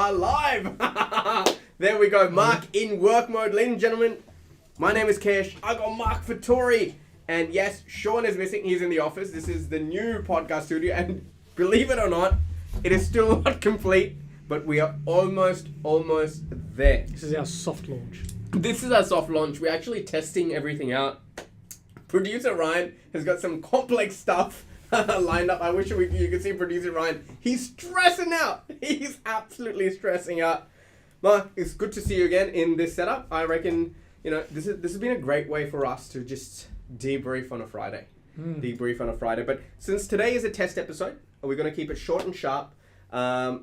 are live. There we go. Mark in work mode. Ladies and gentlemen, my name is Kesh. I got Mark Fattori. And yes, Sean is missing. He's in the office. This is the new podcast studio. And believe it or not, it is still not complete. But we are almost there. This is our soft launch. This is our soft launch. We're actually testing everything out. Producer Ryan has got some complex stuff lined up. I wish you could see producer Ryan. He's stressing out. He's absolutely stressing out. Mark, it's good to see you again in this setup. I reckon, this has been a great way for us to just debrief on a Friday. But since today is a test episode, we're going to keep it short and sharp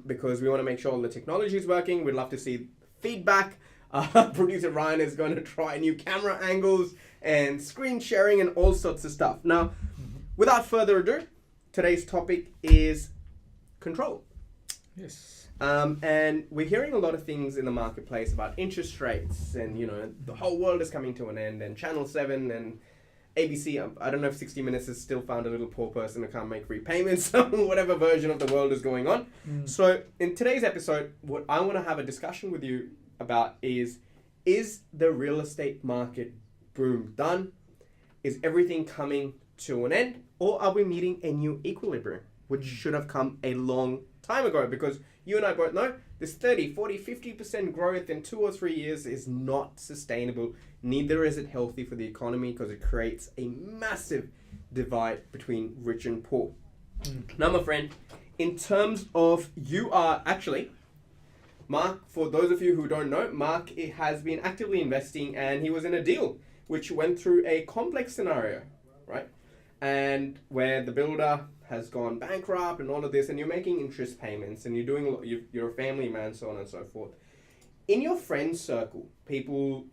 because we want to make sure all the technology is working. We'd love to see feedback. Producer Ryan is going to try new camera angles and screen sharing and all sorts of stuff. Now, without further ado, today's topic is control. Yes. And we're hearing a lot of things in the marketplace about interest rates and, the whole world is coming to an end and Channel 7 and ABC. I don't know if 60 Minutes has still found a little poor person who can't make repayments, whatever version of the world is going on. So in today's episode, what I want to have a discussion with you about is the real estate market boom done? Is everything coming to an end? Or are we meeting a new equilibrium, which should have come a long time ago? Because you and I both know this 30, 40, 50% growth in 2 or 3 years is not sustainable. Neither is it healthy for the economy because it creates a massive divide between rich and poor. Now, my friend, in terms of Mark, for those of you who don't know, Mark has been actively investing and he was in a deal which went through a complex scenario, right? And where the builder has gone bankrupt and all of this, and you're making interest payments and you're a family man, so on and so forth. In your friend circle, people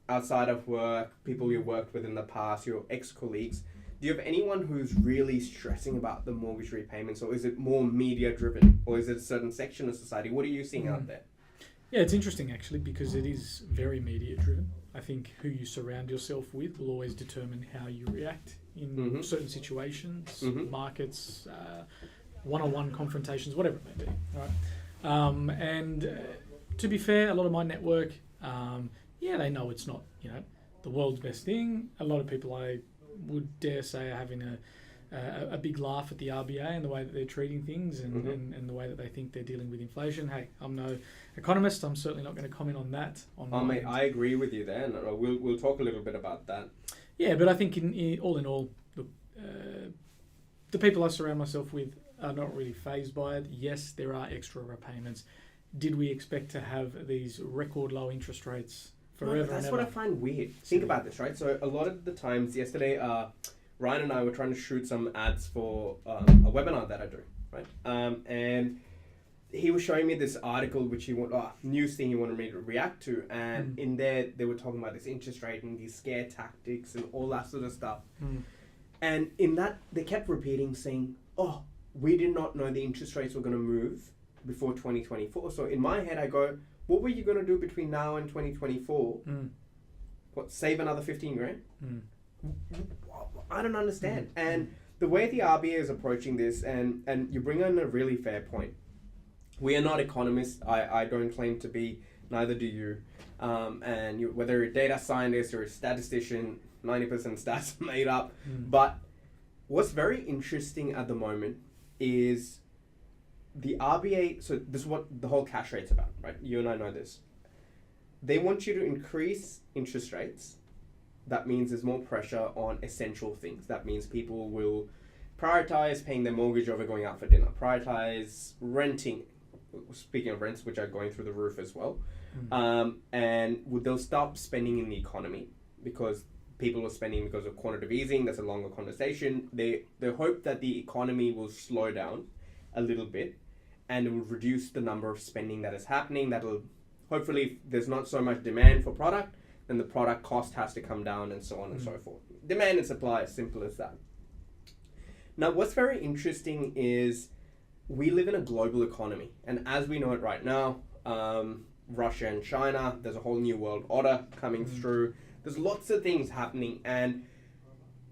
outside of work, people you worked with in the past, your ex-colleagues, do you have anyone who's really stressing about the mortgage repayments, or is it more media driven, or is it a certain section of society? What are you seeing out there? Yeah, it's interesting actually because it is very media driven. I think who you surround yourself with will always determine how you react in certain situations, markets, one-on-one confrontations, whatever it may be. Right? And to be fair, a lot of my network, they know it's not, the world's best thing. A lot of people I would dare say are having a big laugh at the RBA and the way that they're treating things and the way that they think they're dealing with inflation. Hey, I'm no economist. I'm certainly not going to comment on that. Mate, I agree with you there, and we'll talk a little bit about that. Yeah, but I think in all, look, the people I surround myself with are not really fazed by it. Yes, there are extra repayments. Did we expect to have these record low interest rates forever? That's what I find weird. Think about this, right? So a lot of the times, yesterday, Ryan and I were trying to shoot some ads for a webinar that I do, right? And he was showing me this article which news thing he wanted me to react to, and in there they were talking about this interest rate and these scare tactics and all that sort of stuff. And in that they kept repeating saying, we did not know the interest rates were going to move before 2024. So in my head I go, what were you going to do between now and 2024? What, save another 15 grand? I don't understand. And the way the RBA is approaching this, and you bring in a really fair point. We are not economists. I don't claim to be, neither do you. And whether you're a data scientist or a statistician, 90% stats are made up. But what's very interesting at the moment is the RBA, so this is what the whole cash rate's about, right? You and I know this. They want you to increase interest rates. That means there's more pressure on essential things. That means people will prioritize paying their mortgage over going out for dinner, prioritize renting, speaking of rents, which are going through the roof as well. And they'll stop spending in the economy because people are spending because of quantitative easing. That's a longer conversation. They hope that the economy will slow down a little bit and it will reduce the number of spending that is happening. That'll hopefully, if there's not so much demand for product, then the product cost has to come down and so on and so forth. Demand and supply, as simple as that. Now, what's very interesting is we live in a global economy. And as we know it right now, Russia and China, there's a whole new world order coming through. There's lots of things happening. And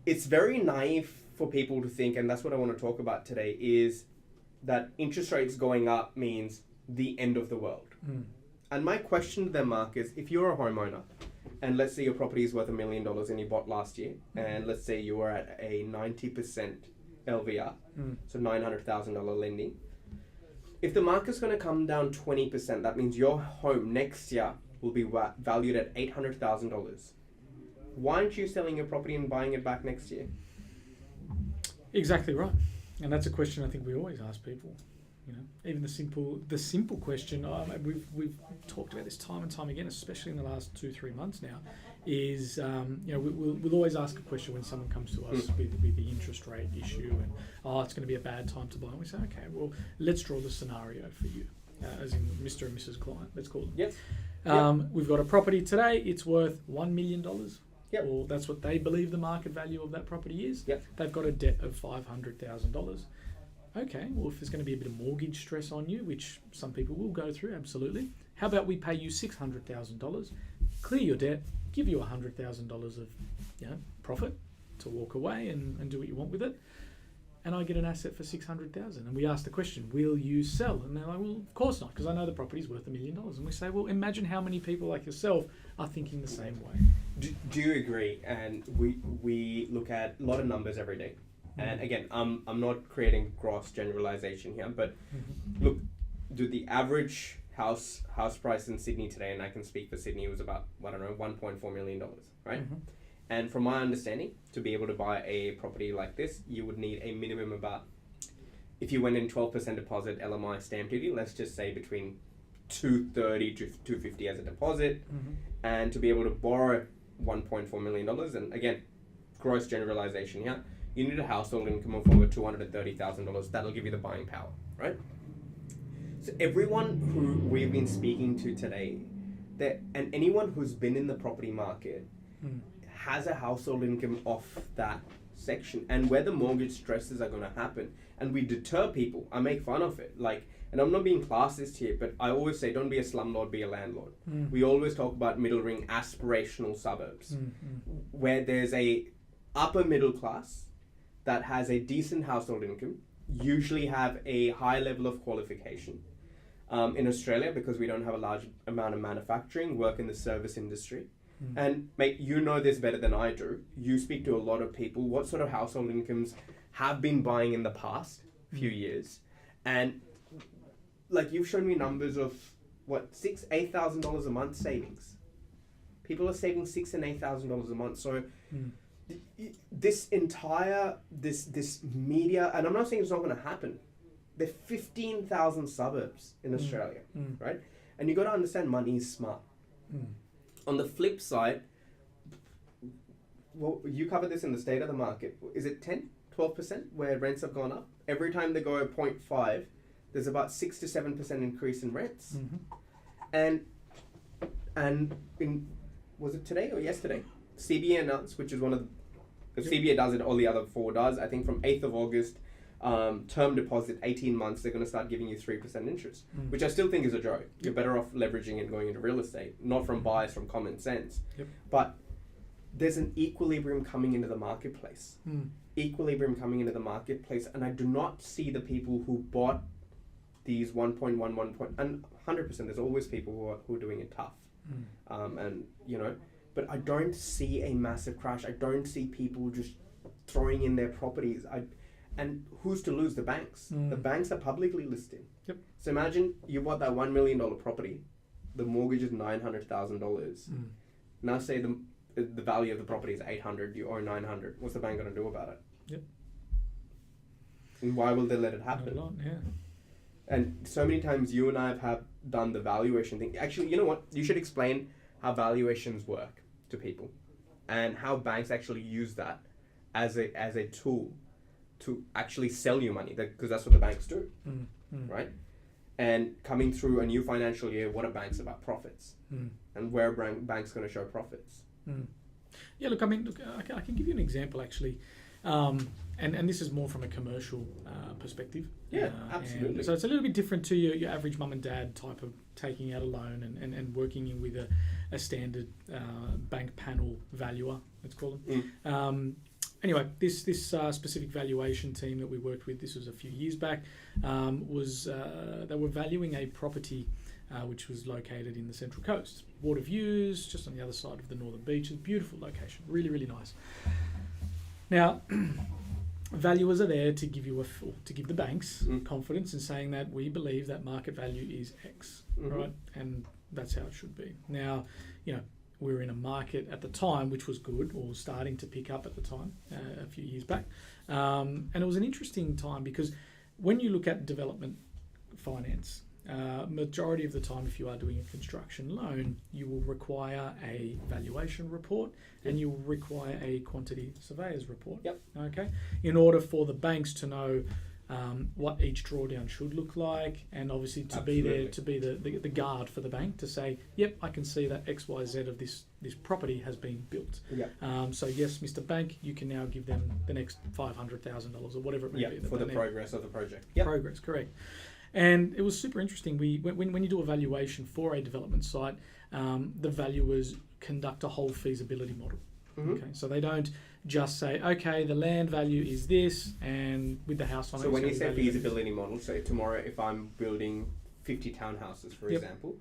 it's very naive for people to think, and that's what I want to talk about today, is that interest rates going up means the end of the world. And my question to them, Mark, is if you're a homeowner, and let's say your property is worth $1 million and you bought last year, and let's say you were at a 90% LVR, so $900,000 lending. If the market's going to come down 20%, that means your home next year will be valued at $800,000. Why aren't you selling your property and buying it back next year? Exactly right. And that's a question I think we always ask people. You know, even the simple question. We've talked about this time and time again, especially in the last 2-3 months now. Is we'll always ask a question when someone comes to us with the interest rate issue and it's going to be a bad time to buy. And we say, okay, well, let's draw the scenario for you, as in Mr. and Mrs. Client. Let's call them. Yep. We've got a property today. It's worth $1 million. Yep. Or that's what they believe the market value of that property is. Yep. They've got a debt of $500,000. Okay, well, if there's going to be a bit of mortgage stress on you, which some people will go through, absolutely. How about we pay you $600,000, clear your debt, give you $100,000 of profit to walk away and do what you want with it, and I get an asset for $600,000. And we ask the question, will you sell? And they're like, well, of course not, because I know the property's worth $1 million. And we say, well, imagine how many people like yourself are thinking the same way. Do you agree? And we look at a lot of numbers every day. And again, I'm not creating gross generalization here, but look, the average house price in Sydney today, and I can speak for Sydney, was about, $1.4 million, right? And from my understanding, to be able to buy a property like this, you would need a minimum about, if you went in 12% deposit, LMI stamp duty, let's just say between $230 to $250 as a deposit, and to be able to borrow $1.4 million, and again, gross generalization here, you need a household income of over $230,000. That'll give you the buying power, right? So everyone who we've been speaking to today, and anyone who's been in the property market, has a household income off that section, and where the mortgage stresses are going to happen. And we deter people. I make fun of it. And I'm not being classist here, but I always say, don't be a slumlord, be a landlord. We always talk about middle ring aspirational suburbs, where there's a upper middle class that has a decent household income, usually have a high level of qualification. In Australia, because we don't have a large amount of manufacturing, work in the service industry. And mate, you know this better than I do. You speak to a lot of people. What sort of household incomes have been buying in the past few years? And you've shown me numbers of $8,000 a month savings. People are saving $6,000 and $8,000 a month. So this entire this media, and I'm not saying it's not going to happen. There are 15,000 suburbs in Australia, right? And you got to understand, money is smart. On the flip side, well, you covered this in the state of the market. Is it 10, 12% where rents have gone up? Every time they go at 0.5, there's about 6 to 7% increase in rents. And in, was it today or yesterday? CBA announced, which is one of the, CBA does it, all the other four does. I think from 8th of August, term deposit, 18 months, they're going to start giving you 3% interest, which I still think is a joke. You're better off leveraging and going into real estate, not from bias, from common sense. But there's an equilibrium coming into the marketplace. Equilibrium coming into the marketplace, and I do not see the people who bought these 1.1, and 100%, there's always people who are doing it tough. And, but I don't see a massive crash. I don't see people just throwing in their properties. And who's to lose? The banks. The banks are publicly listed. So imagine you bought that $1 million property. The mortgage is $900,000. Now say the value of the property is $800, you owe $900. What's the bank going to do about it? And why will they let it happen? And so many times you and I have done the valuation thing. Actually, you know what? You should explain how valuations work to people and how banks actually use that as a tool to actually sell you money, because that's what the banks do, right? And coming through a new financial year, what are banks about? Profits. And where are banks going to show profits? Yeah, look, I can give you an example actually, and this is more from a commercial perspective. Yeah, absolutely. So it's a little bit different to your average mum and dad type of taking out a loan and working in with a standard bank panel valuer, let's call them. anyway, this specific valuation team that we worked with, this was a few years back, they were valuing a property which was located in the Central Coast. Water views, just on the other side of the northern beaches. Beautiful location, really, really nice. Now, valuers are there to give give the banks confidence in saying that we believe that market value is X, right? And that's how it should be. Now, we were in a market at the time which was good, or was starting to pick up at the time, a few years back. And it was an interesting time because when you look at development finance, majority of the time, if you are doing a construction loan, you will require a valuation report and you will require a quantity surveyor's report. Yep. Okay. In order for the banks to know what each drawdown should look like, and obviously to be there to be the guard for the bank to say, yep, I can see that X, Y, Z of this property has been built. Yep. So yes, Mr. Bank, you can now give them the next $500,000 or whatever it may be. For the progress of the project. Yep. Progress, correct. And it was super interesting. When you do a valuation for a development site, the valuers conduct a whole feasibility model. Okay, so they don't just say, okay, the land value is this, and with the house on it. So when you say feasibility model, so tomorrow if I'm building 50 townhouses, for example,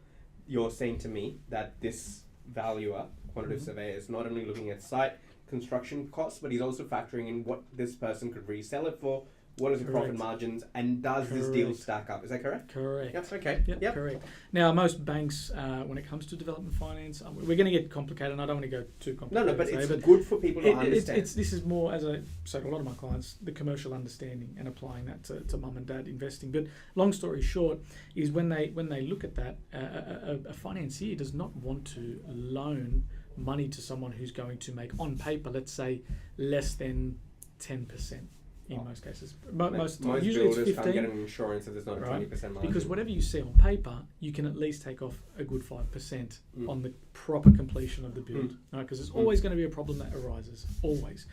you're saying to me that this valuer, quantitative surveyor, is not only looking at site construction costs, but he's also factoring in what this person could resell it for. What is the profit margins, and does this deal stack up? Is that correct? Correct. Yes, okay. Yep, correct. Now, most banks, when it comes to development finance, we're going to get complicated, and I don't want to go too complicated. No, but it's good for people to understand. This is more, as I say to a lot of my clients, the commercial understanding and applying that to mum and dad investing. But long story short is when they look at that, a financier does not want to loan money to someone who's going to make, on paper, let's say, less than 10%. In most cases, most usually builders it's 15. Can't get an insurance if there's not a 20% margin. Because whatever you see on paper, you can at least take off a good 5% on the proper completion of the build. Because there's always going to be a problem that arises, always.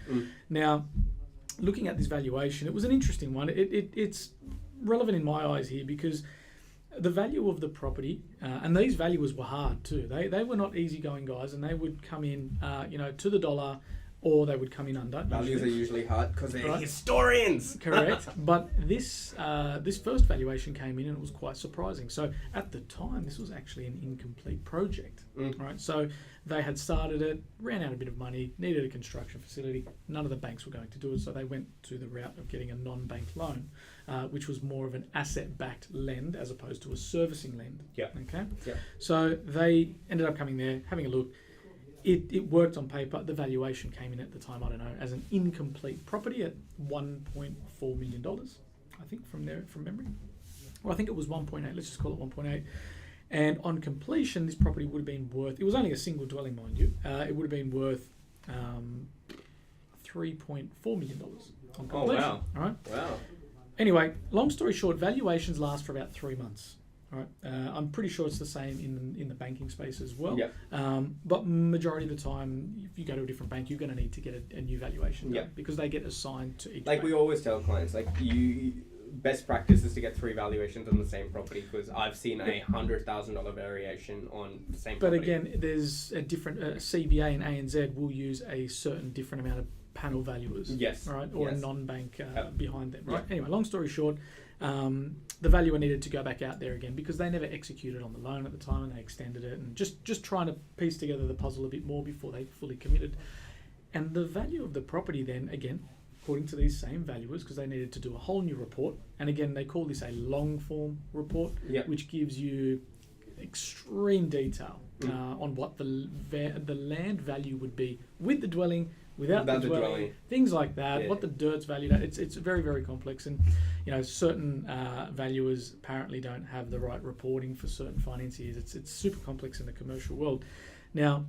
Now, looking at this valuation, it was an interesting one. It's relevant in my eyes here because the value of the property, and these valuers were hard too. They were not easygoing guys, and they would come in, to the dollar. Or they would come in under. Values are usually hard because they're historians. Correct. But this first valuation came in and it was quite surprising. So at the time, this was actually an incomplete project. Right. So they had started it, ran out a bit of money, needed a construction facility. None of the banks were going to do it, so they went to the route of getting a non-bank loan, which was more of an asset-backed lend as opposed to a servicing lend. Yeah. Okay. Yeah. So they ended up coming there, having a look. It worked on paper. The valuation came in at the time, I don't know, as an incomplete property at $1.4 million, I think, from memory. Well, I think it was 1.8. Let's just call it 1.8. And on completion, this property would have been worth, it was only a single dwelling, mind you, it would have been worth $3.4 million on completion. Oh, wow. All right? Wow. Anyway, long story short, valuations last for about 3 months. Right, I'm pretty sure it's the same in the banking space as well. Yep. But majority of the time, if you go to a different bank, you're going to need to get a new valuation done because they get assigned to each bank. We always tell clients, best practice is to get 3 valuations on the same property because I've seen a $100,000 variation on the same property. But again, there's a different CBA and ANZ will use a certain different amount of panel valuers. Yes. Right, or a non-bank behind them. Right. Yep. Anyway, long story short. The valuer needed to go back out there again because they never executed on the loan at the time and they extended it and just trying to piece together the puzzle a bit more before they fully committed. And the value of the property then, again, according to these same valuers, because they needed to do a whole new report, and again, they call this a long form report, which gives you extreme detail on what the land value would be with the dwelling, without the dwelling, things like that, what the dirt's valued at. It's very, very complex. And, certain valuers apparently don't have the right reporting for certain financiers. It's super complex in the commercial world. Now,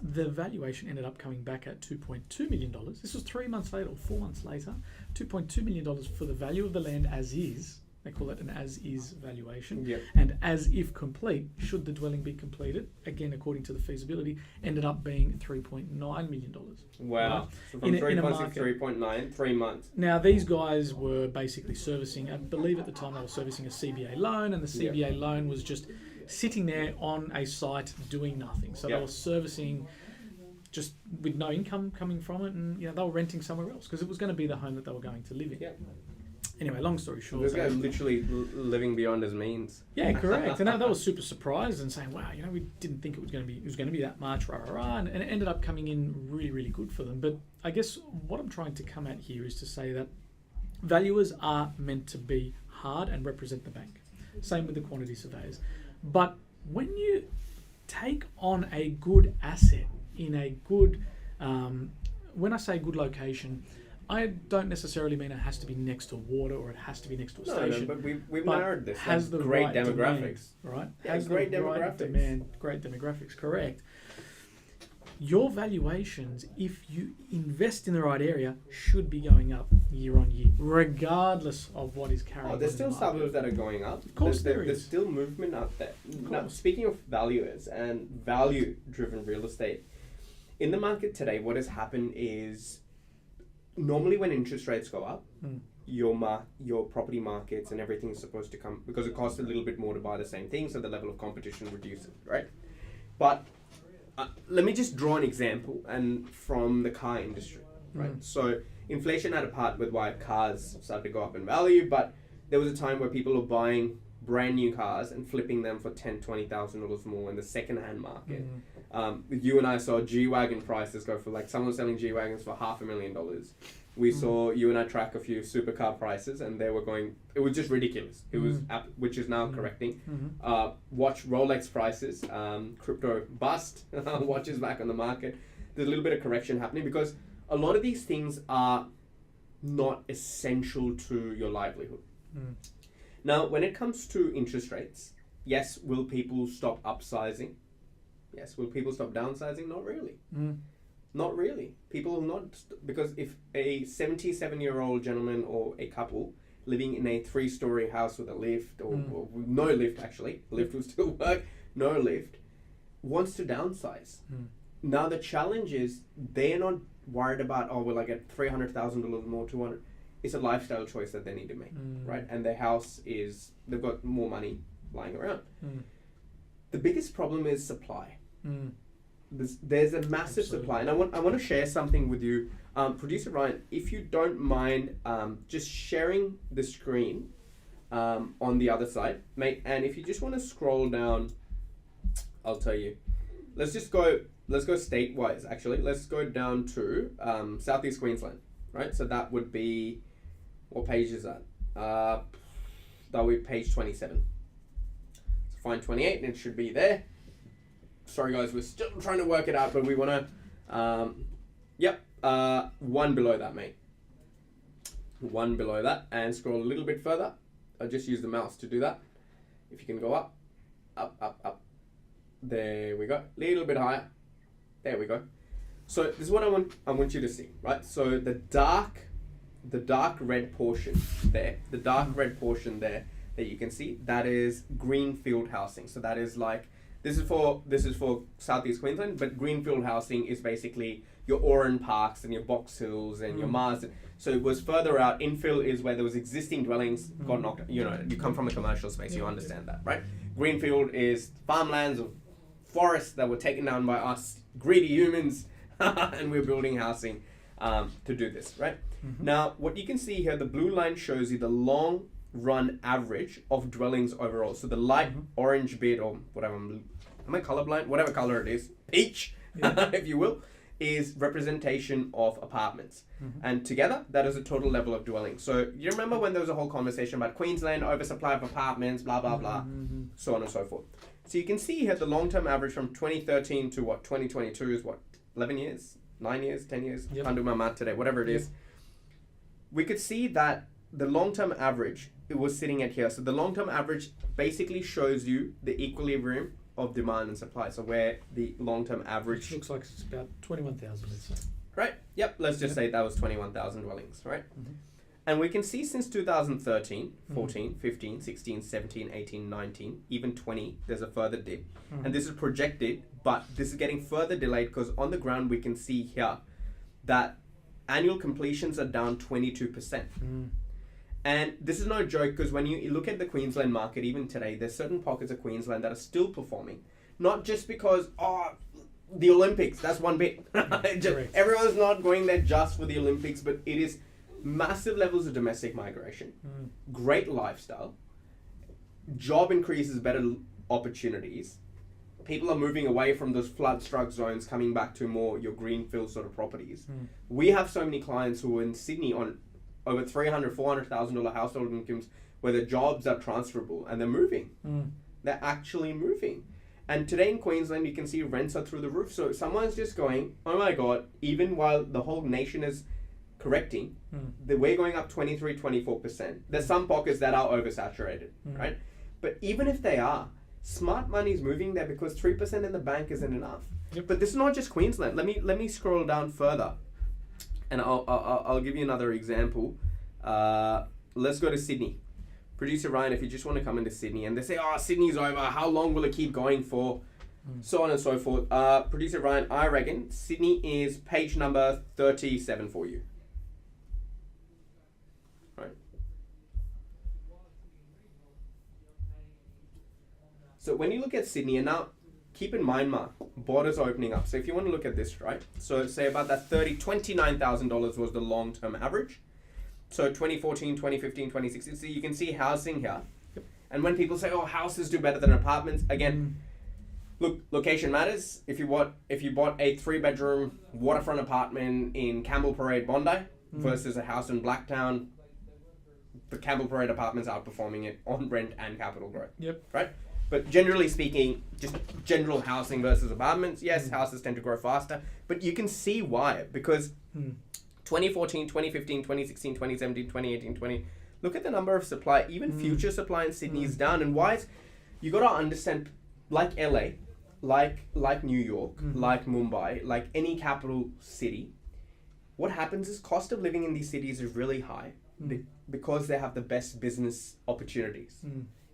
the valuation ended up coming back at $2.2 million. This was 3 months later or 4 months later. $2.2 million for the value of the land as is. They call it an as-is valuation. Yep. And as if complete, should the dwelling be completed, again, according to the feasibility, ended up being $3.9 million. Wow. Right? So from 3.6 to 3.9, 3 months. Now, these guys were basically servicing, I believe at the time they were servicing a CBA loan, and the CBA loan was just sitting there on a site doing nothing. So they were servicing just with no income coming from it, and they were renting somewhere else because it was going to be the home that they were going to live in. Yeah. Anyway, long story short, This guy literally living beyond his means. Yeah, correct. And that was super surprised and saying, wow, we didn't think it was going to be that much, and it ended up coming in really, really good for them. But I guess what I'm trying to come at here is to say that valuers are meant to be hard and represent the bank. Same with the quantity surveyors. But when you take on a good asset in a good, when I say good location, I don't necessarily mean it has to be next to water or it has to be next to a station. No, but we've narrowed this. Has the great right demographics, demand, right? Yeah, Has great the demographics. Right demand, great demographics, correct. Your valuations, if you invest in the right area, should be going up year on year, regardless of what is carrying on. There's still in the market. suburbs that are going up. Of course there's still movement out there. Now, speaking of valuers and value-driven real estate, in the market today, what has happened is normally when interest rates go up, your property markets and everything is supposed to come because it costs a little bit more to buy the same thing, so the level of competition reduces, right? But let me just draw an example and from the car industry, right? So inflation had a part with why cars started to go up in value, but there was a time where people were buying brand new cars and flipping them for $10,000-$20,000 more in the second-hand market. You and I saw G-Wagon prices go for someone was selling G-Wagons for $500,000. We saw you and I track a few supercar prices and they were going, it was just ridiculous. It was, which is now correcting. Watch Rolex prices, crypto bust, watches back on the market. There's a little bit of correction happening because a lot of these things are not essential to your livelihood. Now, when it comes to interest rates, yes, will people stop upsizing? Yes. Will people stop downsizing? Not really. Not really. People will not, because if a 77-year-old gentleman or a couple living in a 3-story house with a lift, or with no lift actually, lift will still work, no lift, wants to downsize. Now the challenge is they're not worried about, will I get $300,000 more, 200? It's a lifestyle choice that they need to make, right? And their house they've got more money lying around. The biggest problem is supply. There's a massive supply, and I want to share something with you, producer Ryan. If you don't mind, just sharing the screen on the other side, mate. And if you just want to scroll down, I'll tell you. Let's go state-wise. Actually, let's go down to Southeast Queensland, right? So that would be, what page is that? That would be page 27. So find 28, and it should be there. Sorry guys, we're still trying to work it out, but we want to, one below that, mate. One below that, and scroll a little bit further. I'll just use the mouse to do that. If you can go up, up, up, up. There we go. Little bit higher. There we go. So this is what I want you to see, right? So the dark red portion there, that you can see, that is greenfield housing. So that is this is for Southeast Queensland, but greenfield housing is basically your Oran Parks and your Box Hills and your Mars. So it was further out. Infill is where there was existing dwellings got knocked. You come from a commercial space, you understand that, right? Greenfield is farmlands or forests that were taken down by us greedy humans, and we're building housing to do this, right? Now, what you can see here, the blue line shows you the long run average of dwellings overall. So the light orange bit, or whatever, am I colorblind? Whatever color it is, peach, if you will, is representation of apartments. And together, that is a total level of dwelling. So you remember when there was a whole conversation about Queensland, oversupply of apartments, blah, blah, blah, so on and so forth. So you can see here the long-term average from 2013 to 2022 is 11 years, 9 years, 10 years? Can't do my math today, whatever it is. We could see that the long-term average, it was sitting at here. So the long-term average basically shows you the equilibrium of demand and supply. So where the long-term average... Which looks like it's about 21,000, let's say. Right, yep, let's just say that was 21,000 dwellings, right? And we can see since 2013, 14, 15, 16, 17, 18, 19, even 20, there's a further dip. And this is projected, but this is getting further delayed because on the ground we can see here that annual completions are down 22%. And this is no joke because when you look at the Queensland market, even today, there's certain pockets of Queensland that are still performing. Not just because, the Olympics, that's one bit. Everyone's not going there just for the Olympics, but it is massive levels of domestic migration, great lifestyle, job increases, better opportunities. People are moving away from those flood-struck zones, coming back to more your greenfield sort of properties. We have so many clients who are in Sydney on over $300,000, $400,000 household incomes where the jobs are transferable and they're moving. They're actually moving. And today in Queensland, you can see rents are through the roof. So someone's just going, oh my God, even while the whole nation is correcting, we're going up 23, 24%. There's some pockets that are oversaturated, right? But even if they are, smart money is moving there because 3% in the bank isn't enough. But this is not just Queensland. Let me scroll down further, and I'll give you another example. Let's go to Sydney. Producer Ryan, if you just want to come into Sydney, and they say, oh, Sydney's over, how long will it keep going for? So on and so forth. Producer Ryan, I reckon Sydney is page number 37 for you. Right. So when you look at Sydney, and now keep in mind, Mark, borders are opening up. So if you want to look at this, right? So say about that $29,000 was the long-term average. So 2014, 2015, 2016. So you can see housing here. And when people say, oh, houses do better than apartments, again, look, location matters. If you bought a 3-bedroom waterfront apartment in Campbell Parade, Bondi, versus a house in Blacktown, the Campbell Parade apartments are outperforming it on rent and capital growth. Right? But generally speaking, just general housing versus apartments, yes, houses tend to grow faster. But you can see why. Because 2014, 2015, 2016, 2017, 2018, look at the number of supply. Even future supply in Sydney is down. And why is... You got to understand, like LA, like New York, like Mumbai, like any capital city, what happens is cost of living in these cities is really high because they have the best business opportunities,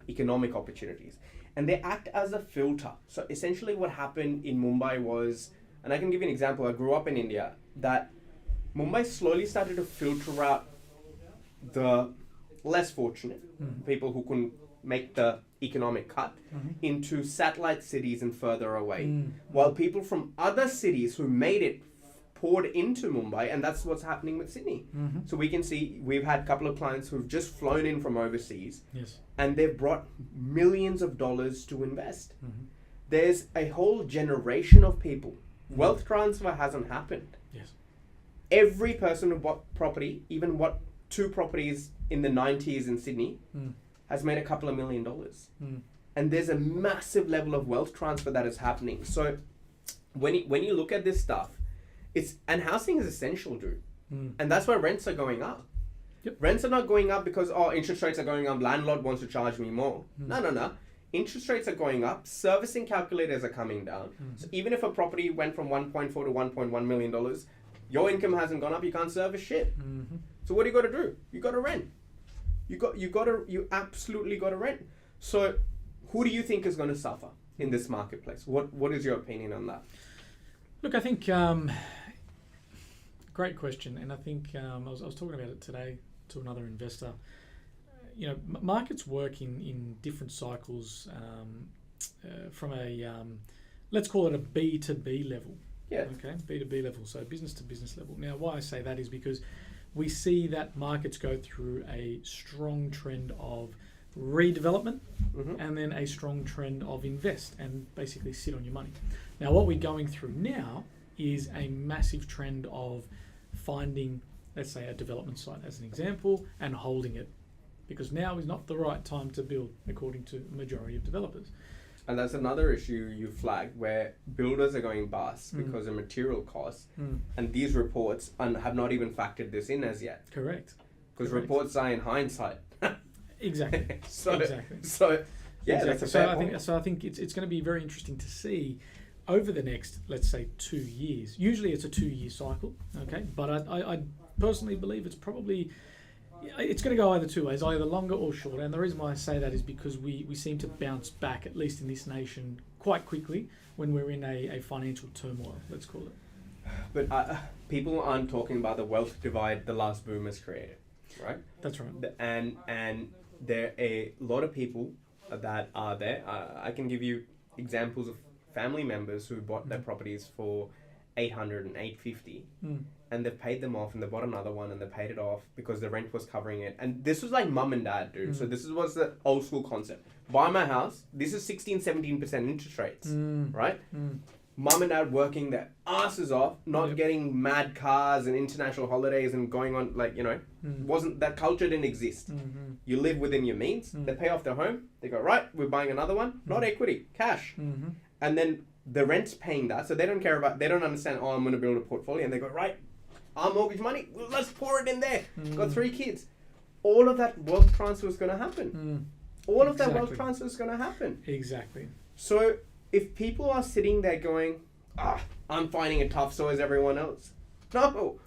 economic opportunities. And they act as a filter. So essentially what happened in Mumbai was, and I can give you an example, I grew up in India, that Mumbai slowly started to filter out the less fortunate, people who couldn't make the economic cut, into satellite cities and further away. While people from other cities who made it poured into Mumbai, and that's what's happening with Sydney. So we can see, we've had a couple of clients who've just flown in from overseas, and they've brought millions of dollars to invest. There's a whole generation of people. Wealth transfer hasn't happened. Every person who bought property, even bought 2 properties in the 90s in Sydney, has made a couple of $1 million. And there's a massive level of wealth transfer that is happening. So when you look at this stuff, and housing is essential, dude. And that's why rents are going up. Rents are not going up because, oh, interest rates are going up, landlord wants to charge me more. No. Interest rates are going up, servicing calculators are coming down. So even if a property went from 1.4 to $1.1 million, your income hasn't gone up, you can't service shit. So what do you got to do? You got to rent. You absolutely got to rent. So who do you think is going to suffer in this marketplace? What is your opinion on that? Look, I think great question, and I think I was talking about it today to another investor. Markets work in different cycles from a let's call it a B to B level. Okay, B to B level, so business to business level. Now, why I say that is because we see that markets go through a strong trend of redevelopment and then a strong trend of invest and basically sit on your money. Now, what we're going through now is a massive trend of finding, let's say, a development site as an example and holding it, because now is not the right time to build, according to a majority of developers. And that's another issue you flagged, where builders are going bust because of material costs, and these reports have not even factored this in as yet. Correct. Because reports are in hindsight. Exactly. Exactly. That's a fair point. I think it's going to be very interesting to see over the next, let's say, 2 years. Usually it's a 2-year cycle, okay? But I personally believe it's going to go either 2 ways, either longer or shorter. And the reason why I say that is because we seem to bounce back, at least in this nation, quite quickly when we're in a financial turmoil, let's call it. But people aren't talking about the wealth divide the last boomers created, right? That's right. And there are a lot of people that are there. I can give you examples of family members who bought their properties for 800 and 850, and they've paid them off, and they bought another one and they paid it off because the rent was covering it. And this was like mum and dad, dude. So this was the old school concept. Buy my house. This is 16-17% interest rates, right? Mum and dad working their asses off, not getting mad cars and international holidays and going on, like, you know, wasn't that culture didn't exist. You live within your means. They pay off their home. They go, right, we're buying another one. Not equity, cash. And then the rent's paying that, so they don't care about, they don't understand, oh, I'm going to build a portfolio. And they go, right, our mortgage money, let's pour it in there. Got 3 kids. All of that wealth transfer is going to happen. All of that wealth transfer is going to happen. Exactly. So if people are sitting there going, I'm finding it tough, so is everyone else. No.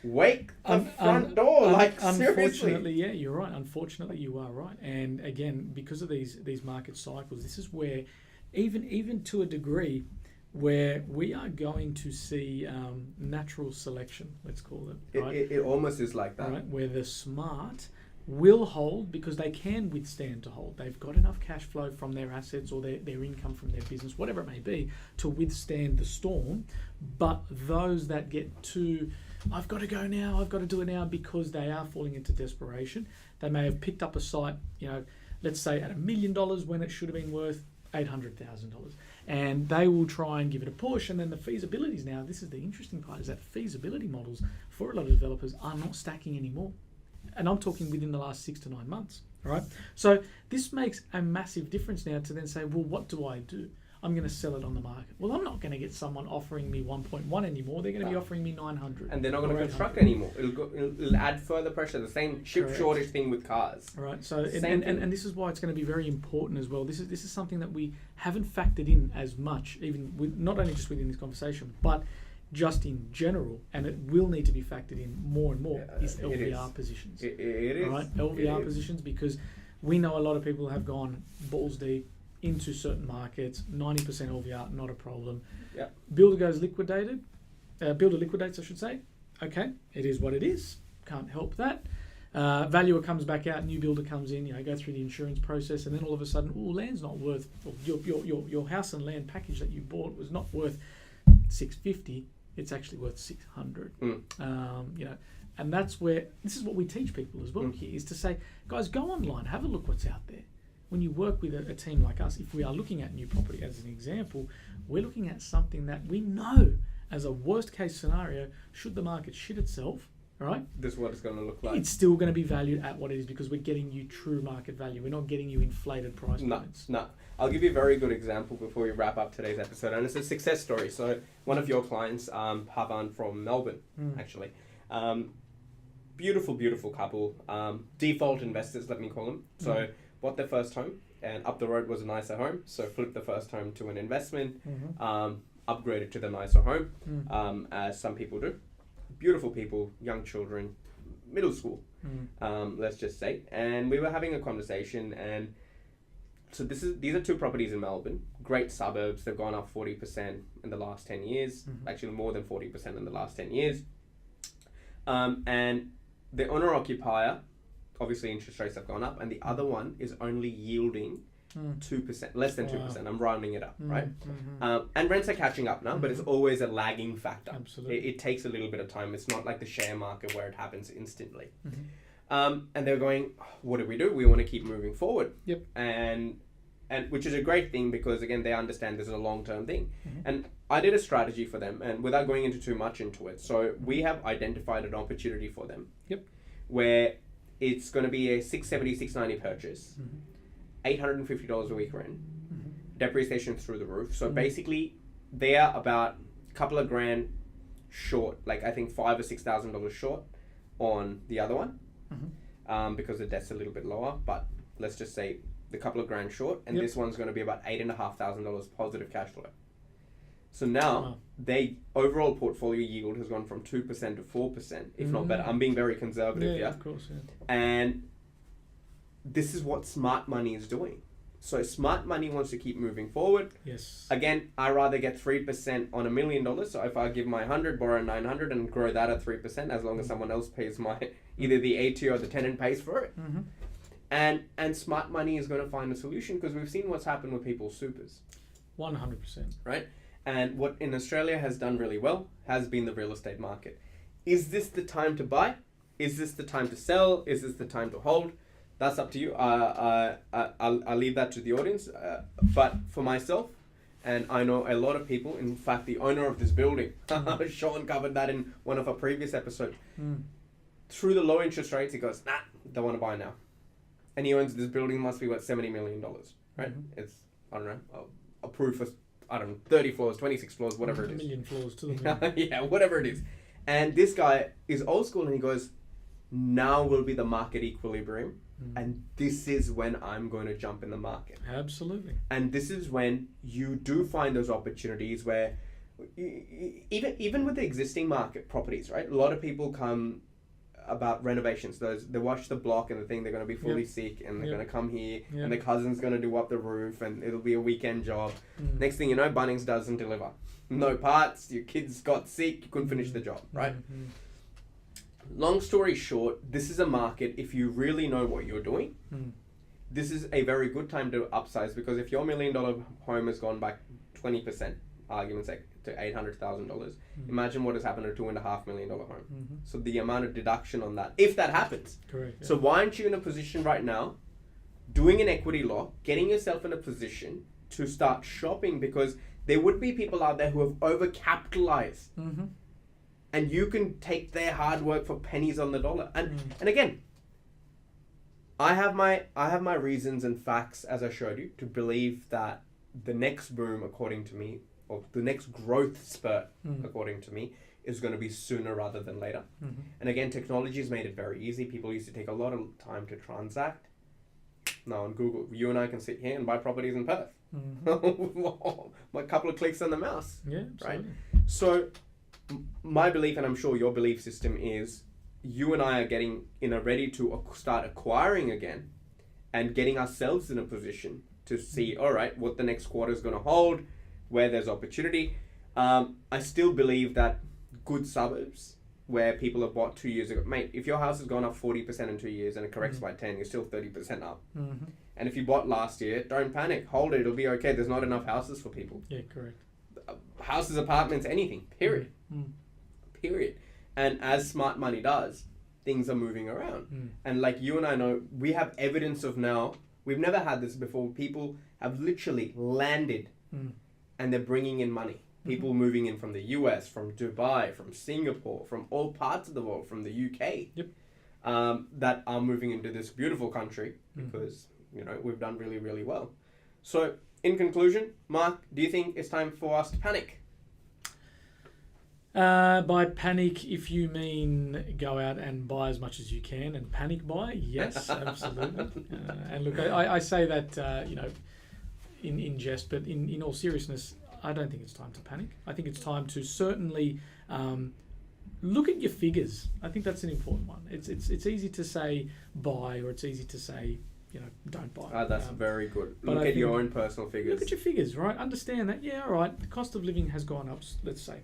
Wake the front door, like, seriously. Unfortunately, yeah, you're right. Unfortunately, you are right. And again, because of these market cycles, this is where, even to a degree, where we are going to see natural selection, let's call it. Right? It almost is like that. Right? Where the smart will hold because they can withstand to hold. They've got enough cash flow from their assets or their income from their business, whatever it may be, to withstand the storm. But those that get too, I've got to go now, I've got to do it now, because they are falling into desperation. They may have picked up a site, you know, let's say at $1 million when it should have been worth $800,000, and they will try and give it a push. And then the feasibilities, now this is the interesting part, is that feasibility models for a lot of developers are not stacking anymore. And I'm talking within the last 6 to 9 months, right? So this makes a massive difference now to then say, well, what do I do? I'm going to sell it on the market. Well, I'm not going to get someone offering me 1.1 anymore. They're going to be offering me 900. And they're not going to construct anymore. It'll add further pressure. The same chip shortage thing with cars. Right. So and this is why it's going to be very important as well. This is something that we haven't factored in as much, even with, not only just within this conversation, but just in general, and it will need to be factored in more and more, is LVR positions. It is. Right? LVR positions, because we know a lot of people have gone balls deep into certain markets. 90% LVR, not a problem. Yeah. Builder goes liquidated. Builder liquidates, I should say. Okay, it is what it is. Can't help that. Valuer comes back out, new builder comes in, go through the insurance process, and then all of a sudden, land's not worth, your house and land package that you bought was not worth $650. It's actually worth $600. And that's where, this is what we teach people as well here, is to say, guys, go online, have a look what's out there. When you work with a team like us, if we are looking at new property as an example, we're looking at something that we know as a worst case scenario, should the market shit itself, right? This is what it's going to look like. It's still going to be valued at what it is, because we're getting you true market value. We're not getting you inflated price points. No. I'll give you a very good example before we wrap up today's episode, and it's a success story. So one of your clients, Pavan from Melbourne, actually. Beautiful, beautiful couple. Default investors, let me call them. So bought their first home, and up the road was a nicer home. So flipped the first home to an investment, upgraded to the nicer home, as some people do. Beautiful people, young children, middle school, let's just say. And we were having a conversation, and so these are 2 properties in Melbourne, great suburbs. They've gone up 40% in the last 10 years, actually more than 40% in the last 10 years. And the owner-occupier, obviously interest rates have gone up, and the other one is only yielding 2%, less than 2%. I'm rounding it up, right? And rents are catching up now, but it's always a lagging factor. Absolutely. It takes a little bit of time. It's not like the share market where it happens instantly. And they're going, what do? We want to keep moving forward. Yep. And which is a great thing, because again, they understand this is a long-term thing. And I did a strategy for them, and without going into too much into it. So we have identified an opportunity for them. Yep. Where it's going to be a $670, $690 purchase, $850 a week rent, depreciation through the roof. So basically, they are about a couple of grand short, like I think $5,000 or $6,000 short on the other one, because the debt's a little bit lower. But let's just say the couple of grand short, and this one's going to be about $8,500 positive cash flow. So now their overall portfolio yield has gone from 2% to 4%, if not better. I'm being very conservative, Yeah, of course, yeah. And this is what smart money is doing. So smart money wants to keep moving forward. Yes. Again, I rather get 3% on $1 million. So if I give my 100, borrow 900, and grow that at 3%, as long as someone else pays my either the AT or the tenant pays for it. And smart money is going to find a solution, because we've seen what's happened with people's supers. 100%. right? And what in Australia has done really well has been the real estate market. Is this the time to buy? Is this the time to sell? Is this the time to hold? That's up to you. I'll leave that to the audience. But for myself, and I know a lot of people, in fact, the owner of this building, Sean covered that in one of our previous episodes. Through the low interest rates, he goes, nah, don't want to buy now. And he owns this building, must be worth $70 million, right? It's, I don't know, approved for, 30 floors, 26 floors, whatever it is. A million floors to the million. Yeah, whatever it is. And this guy is old school and he goes, now will be the market equilibrium. And this is when I'm going to jump in the market. Absolutely. And this is when you do find those opportunities where, even with the existing market properties, right? A lot of people come about renovations. They watch the block and they think they're going to be fully sick and they're going to come here and their cousin's going to do up the roof and it'll be a weekend job. Next thing you know, Bunnings doesn't deliver. No parts, your kids got sick, you couldn't finish the job, right? Long story short, this is a market, if you really know what you're doing, this is a very good time to upsize, because if your $1 million home has gone back 20%, argument's sake, to $800,000, imagine what has happened to a $2.5 million home. So the amount of deduction on that, if that happens. Correct. Yeah. So why aren't you in a position right now, doing an equity lock, getting yourself in a position to start shopping, because there would be people out there who have overcapitalized. And you can take their hard work for pennies on the dollar. And again, I have my reasons and facts, as I showed you, to believe that the next boom, according to me, or the next growth spurt, according to me, is going to be sooner rather than later. And again, technology has made it very easy. People used to take a lot of time to transact. Now on Google, you and I can sit here and buy properties in Perth. A couple of clicks on the mouse. Yeah, absolutely. Right? So my belief, and I'm sure your belief system, is you and I are getting ready to start acquiring again and getting ourselves in a position to see, all right, what the next quarter is going to hold, where there's opportunity. I still believe that good suburbs where people have bought 2 years ago, mate, if your house has gone up 40% in 2 years and it corrects by 10, you're still 30% up. And if you bought last year, don't panic, hold it, it'll be okay. There's not enough houses for people. Yeah, correct. Houses, apartments, anything, period. Period. And as smart money does, things are moving around. And like you and I know, we have evidence of now, we've never had this before, people have literally landed and they're bringing in money. People moving in from the US, from Dubai, from Singapore, from all parts of the world, from the UK, that are moving into this beautiful country because, we've done really, really well. So in conclusion, Mark, do you think it's time for us to panic? By panic, if you mean go out and buy as much as you can and panic buy, yes, absolutely. And look, I say that, in jest, but in all seriousness, I don't think it's time to panic. I think it's time to certainly look at your figures. I think that's an important one. It's easy to say buy, or it's easy to say, don't buy. That's very good. Look at your own personal figures. Look at your figures, right? Understand that, all right, the cost of living has gone up, let's say,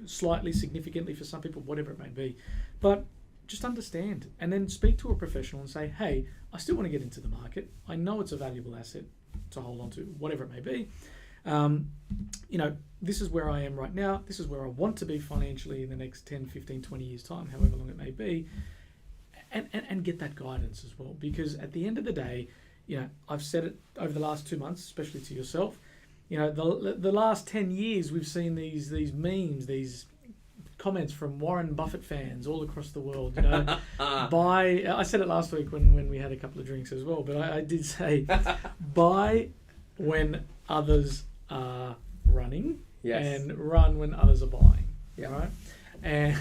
slightly, significantly for some people, whatever it may be. But just understand, and then speak to a professional and say, hey, I still want to get into the market. I know it's a valuable asset to hold on to, whatever it may be. This is where I am right now. This is where I want to be financially in the next 10, 15, 20 years' time, however long it may be. And get that guidance as well. Because at the end of the day, I've said it over the last 2 months, especially to yourself, the last 10 years we've seen these memes, these comments from Warren Buffett fans all across the world, buy, I said it last week when we had a couple of drinks as well, but I did say, buy when others are running and run when others are buying, right? And,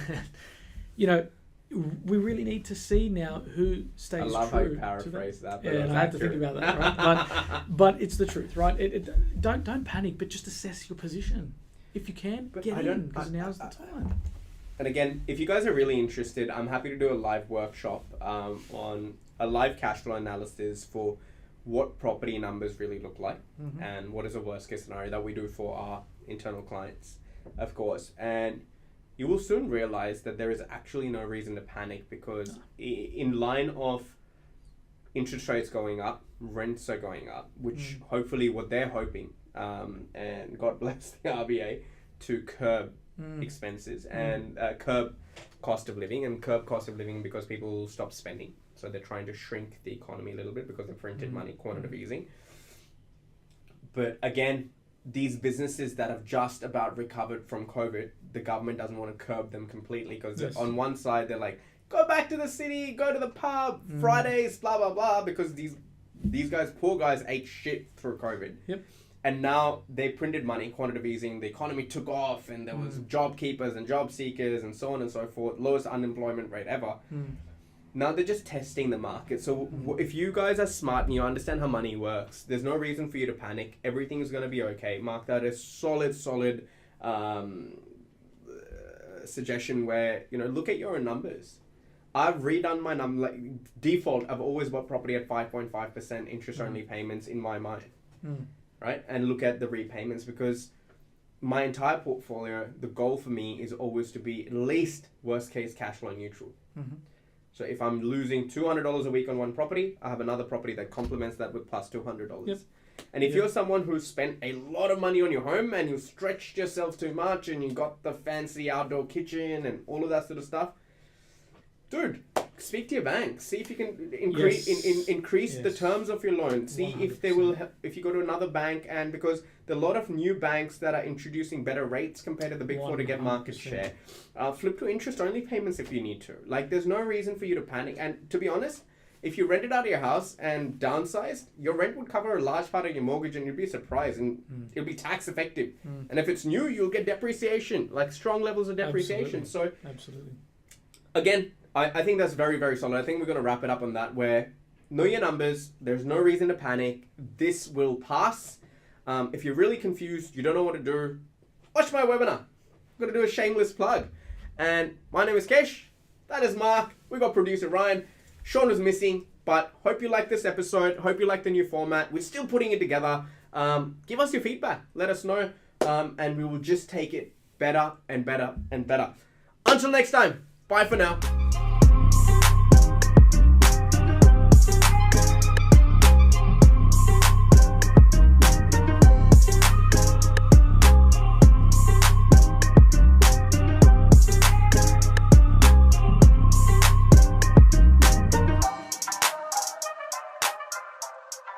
we really need to see now who stays true. I love how you paraphrase that. But I had to think about that, right? But it's the truth, right? Don't panic, but just assess your position. If you can, get in, because now's the time. And again, if you guys are really interested, I'm happy to do a live workshop on a live cash flow analysis for what property numbers really look like and what is a worst case scenario that we do for our internal clients, of course. And you will soon realize that there is actually no reason to panic, because in line of interest rates going up, rents are going up, which hopefully what they're hoping and God bless the RBA to curb expenses and curb cost of living, and curb cost of living because people stop spending. So they're trying to shrink the economy a little bit because they printed money, quantitative easing. But again, these businesses that have just about recovered from COVID, the government doesn't want to curb them completely because on one side they're like, go back to the city, go to the pub, Fridays, blah, blah, blah, because these guys, poor guys, ate shit through COVID. Yep. And now they printed money, quantitative easing, the economy took off, and there was job keepers and job seekers and so on and so forth, lowest unemployment rate ever. Now they're just testing the market. So if you guys are smart and you understand how money works, there's no reason for you to panic. Everything is going to be okay. Mark that as solid suggestion where, look at your own numbers. I've redone my number, like default, I've always bought property at 5.5% interest only payments in my mind, right? And look at the repayments, because my entire portfolio, the goal for me is always to be at least worst case cash flow neutral. So if I'm losing $200 a week on one property, I have another property that complements that with plus $200. Yep. And if you're someone who's spent a lot of money on your home and you stretched yourself too much and you got the fancy outdoor kitchen and all of that sort of stuff, dude, speak to your bank. See if you can increase the terms of your loan. See 100%. If they will. If you go to another bank, and because there are a lot of new banks that are introducing better rates compared to the big 4 to get market share. Flip to interest only payments if you need to. Like, there's no reason for you to panic. And to be honest, if you rented out of your house and downsized, your rent would cover a large part of your mortgage, and you'd be surprised, and it'll be tax effective. And if it's new, you'll get depreciation, like strong levels of depreciation. Absolutely. Again, I think that's very, very solid. I think we're going to wrap it up on that, where know your numbers. There's no reason to panic. This will pass. If you're really confused, you don't know what to do, watch my webinar. I'm going to do a shameless plug. And my name is Kesh. That is Mark. We got producer Ryan. Sean was missing, but hope you like this episode. Hope you like the new format. We're still putting it together. Give us your feedback. Let us know. And we will just take it better and better and better. Until next time. Bye for now.